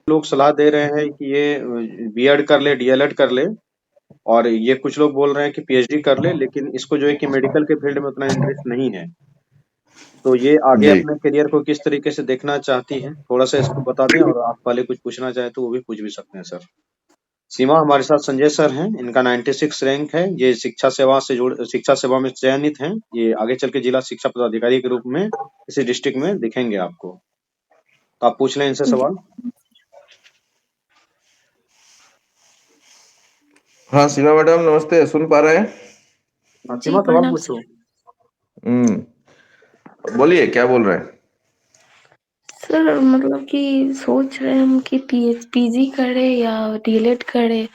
लोग सलाह दे रहे हैं कि ये बीएड कर ले, डीएलएड कर ले, और ये कुछ लोग बोल रहे हैं कि पीएचडी कर ले, लेकिन इसको जो है कि मेडिकल के फील्ड में उतना इंटरेस्ट नहीं है। तो ये आगे जी। अपने करियर को किस तरीके से देखना चाहती है, थोड़ा सा इसको बता दें, और आप पहले कुछ पूछना चाहें तो वो भी पूछ भी सकते हैं सर। सीमा हमारे साथ संजय सर हैं, इनका 96 रैंक है। ये शिक्षा सेवा में चयनित हैं। ये आगे चल के जिला शिक्षा पदाधिकारी के रूप में इसी डिस्ट्रिक्ट में दिखेंगे आपको। तो आप पूछ लें इनसे जी सवाल। हाँ सीमा मैडम नमस्ते, सुन पा रहे हैं? हाँ जी, सीमा, सवाल प्रणाम पूछो। सर। बोलिए क्या बोल रहे हैं? सर मतलब कि सोच रहे हैं हम कि पीजी करें या डीएलएड करें।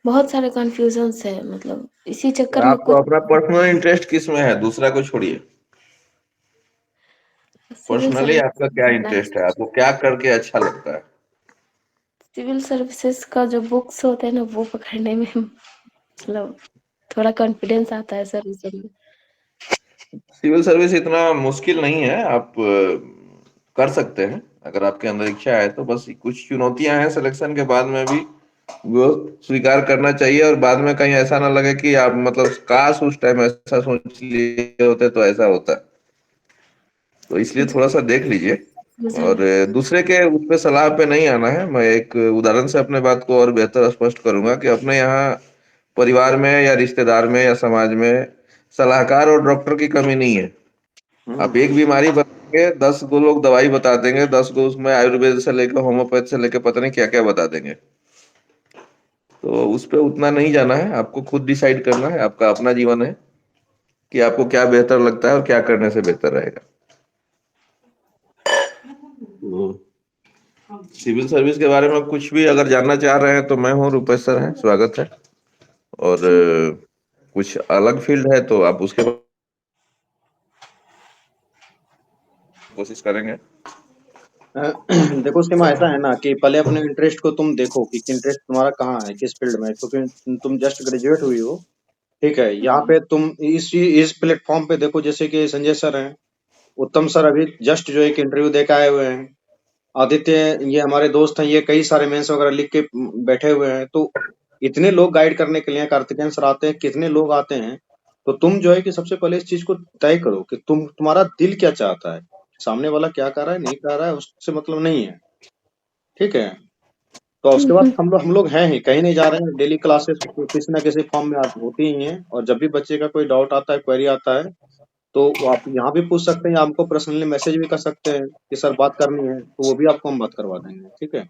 बहुत सारे कन्फ्यूजन्स है, मतलब इसी चक्कर में आपको कुछ अपना पर्सनल इंटरेस्ट किस में है, दूसरा को छोड़िए। सिविल पर्सनली सर्विस आपका क्या करना है। इंटरेस्ट है, आपको क्या करके अच्छा लगता है? सिविल सर्विसेज का जो बुक्स होते हैं ना, वो पकड़ने में मतलब थोड़ा कॉन्फिडेंस आता है सर उस सब में। सिविल सर्विस इतना मुश्किल नहीं है, आप कर सकते हैं अगर आपके अंदर इच्छा है तो। बस कुछ चुनौतियां हैं सिलेक्शन के बाद में भी, वो स्वीकार करना चाहिए। और बाद में कहीं ऐसा ना लगे कि आप मतलब काश उस टाइम ऐसा सोच लिए होते तो ऐसा होता। तो इसलिए जी थोड़ा सा देख लीजिए। और सर। दूसरे के उस पे सलाह पे नहीं आना है। मैं एक उदाहरण से अपने बात को और बेहतर स्पष्ट करूंगा कि अपने यहाँ परिवार में या रिश्तेदार में या समाज में सलाहकार और डॉक्टर की कमी नहीं है। आप एक बीमारी बताएंगे, 10 गो लोग दवाई बता देंगे, 10 गो उसमें आयुर्वेद से लेकर होम्योपैथ से लेकर पता नहीं क्या क्या बता देंगे। तो उस पे उतना नहीं जाना है, आपको खुद डिसाइड करना है। आपका अपना जीवन है कि आपको क्या बेहतर लगता है और क्या करने से बेहतर रहेगा। तो सिविल सर्विस के बारे में कुछ भी अगर जानना चाह रहे हैं तो मैं हूँ, रुपेश सर हैं, स्वागत है। और जी कुछ अलग फील्ड है तो आप उसके बाद कोशिश करेंगे। देखो सीमा, ऐसा है ना कि पहले अपने इंटरेस्ट को तुम देखो कि इंटरेस्ट तुम्हारा कहाँ है, किस फील्ड में है, क्योंकि तुम जस्ट ग्रेजुएट हुई हो। ठीक है, यहाँ पे तुम इस प्लेटफॉर्म पे देखो, जैसे कि संजय सर हैं, उत्तम सर अभी जस्ट जो है कि इंटरव्यू दे के आए हुए हैं। आदित्य, ये हमारे दोस्त हैं, ये कई सारे मेंस वगैरह लिख के बैठे हुए हैं। तो इतने लोग गाइड करने के लिए, कार्तिकेयन सर आते हैं, कितने लोग आते हैं। तो तुम जो है कि सबसे पहले इस चीज को तय करो कि तुम्हारा दिल क्या चाहता है। सामने वाला क्या कर रहा है, नहीं कर रहा है, उससे मतलब नहीं है। ठीक है। तो उसके बाद हम लोग हैं ही, कहीं नहीं जा रहे हैं। डेली क्लासेस किसी ना किसी फॉर्म में होती ही हैं, और जब भी बच्चे का कोई डाउट आता है, क्वेरी आता है, तो वो आप यहाँ भी पूछ सकते हैं, या हमको पर्सनली मैसेज भी कर सकते हैं कि सर बात करनी है, तो वो भी आपको हम बात करवा देंगे। ठीक है।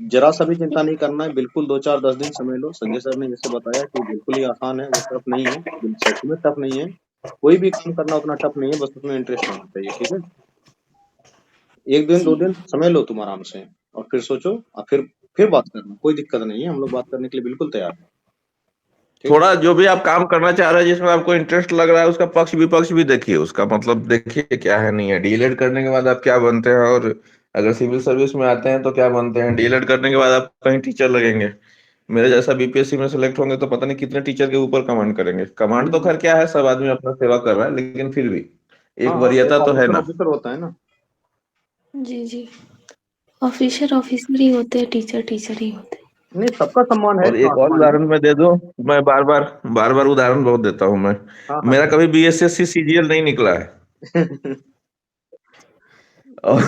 जरा सा भी चिंता नहीं करना है, बिल्कुल 2 4 10 दिन समय लो। संजय सर ने जैसे बताया कि बिल्कुल ही आसान है, वो टफ नहीं है, सच में टफ नहीं है। कोई भी काम करना उतना टफ नहीं है, बस उसमें इंटरेस्ट होना चाहिए। ठीक है। एक दिन जी 2 दिन समय लो तुम आराम से, और फिर सोचो, और फिर बात करना, कोई दिक्कत नहीं है, हम लोग बात करने के लिए बिल्कुल तैयार हैं। ठीक। थोड़ा जो भी आप काम करना चाह रहे हैं जिसमें आपको इंटरेस्ट लग रहा है उसका पक्ष विपक्ष भी देखिए, उसका मतलब देखिए क्या है नहीं है। डीएलएड करने के बाद आप क्या बनते हैं, और अगर सिविल सर्विस में आते हैं तो क्या बनते हैं। डीएलएड करने के बाद आप कहीं टीचर लगेंगे, मेरे जैसा बीपीएससी में सेलेक्ट होंगे तो पता नहीं कितने टीचर के ऊपर कमांड करेंगे। कमांड तो हम्म। खैर क्या है, सब आदमी अपना सेवा कर रहा है, लेकिन फिर भी एक हाँ हाँ, वरीयता एक तो है ऑफिसर ना। ऑफिसर होता है ना। जी जी। ऑफिसर ऑफिसर ही होते हैं, टीचर टीचर ही होते नहीं, सबका सम्मान है और इस एक और आसमान में। उदाहरण मैं दे दूं, मैं बार बार उदाहरण बहुत देता हूं मैं। हाँ हाँ। मेरा कभी बीएसएससी सीजीएल नहीं निकला है। और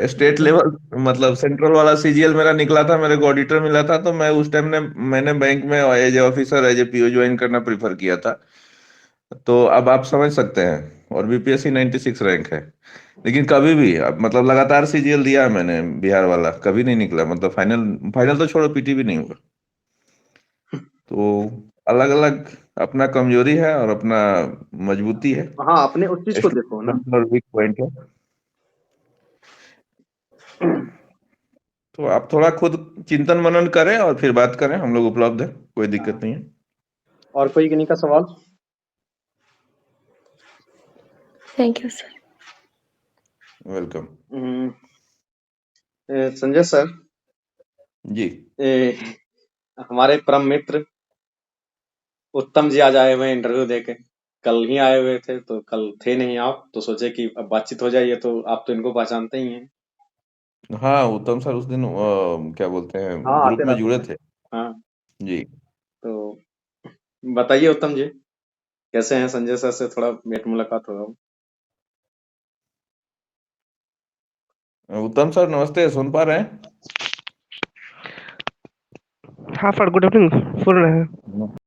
स्टेट लेवल मतलब सेंट्रल वाला सीजीएल मेरा निकला था, मेरे को ऑडिटर मिला था। तो मैं उस टाइम ने मैंने बैंक में as a officer as a PO join करना प्रीफर किया था। तो अब आप समझ सकते हैं। और बीपीएससी 96 रैंक है, लेकिन कभी भी अब मतलब लगातार सीजीएल दिया है मैंने, बिहार वाला कभी नहीं निकला। मतलब फाइनल फाइनल तो छोड़ो, पीटी भी नहीं हुआ। तो अलग अलग अपना कमजोरी है और अपना मजबूती है, हाँ, अपने उस चीज को देखो ना। स्ट्रेंथ और वीक पॉइंट है। तो आप थोड़ा खुद चिंतन मनन करें और फिर बात करें, हम लोग उपलब्ध हैं, कोई दिक्कत नहीं है। और कोई किन्हीं का सवाल? Thank you sir. Welcome. Hmm, Sanjay sir, जी। ए, हमारे परम मित्र उत्तम जी आज आए हुए हैं इंटरव्यू देके। कल ही आए हुए थे, तो कल थे नहीं आप, तो सोचे कि अब बातचीत हो जाए। ये तो आप तो इनको पहचानते ही हैं। हाँ, उत्तम सर उस दिन क्या बोलते हैं, हाँ ग्रुप आते में रहते जुड़े हैं। थे। हाँ जी। तो बताइए उत्तम जी, कैसे हैं? संजय सर से थोड़ा भेंट मुलाकात होगा। उत्तम सर नमस्ते, सुन पा रहे हैं? हाँ सर, गुड इवनिंग। सुन रहे हैं।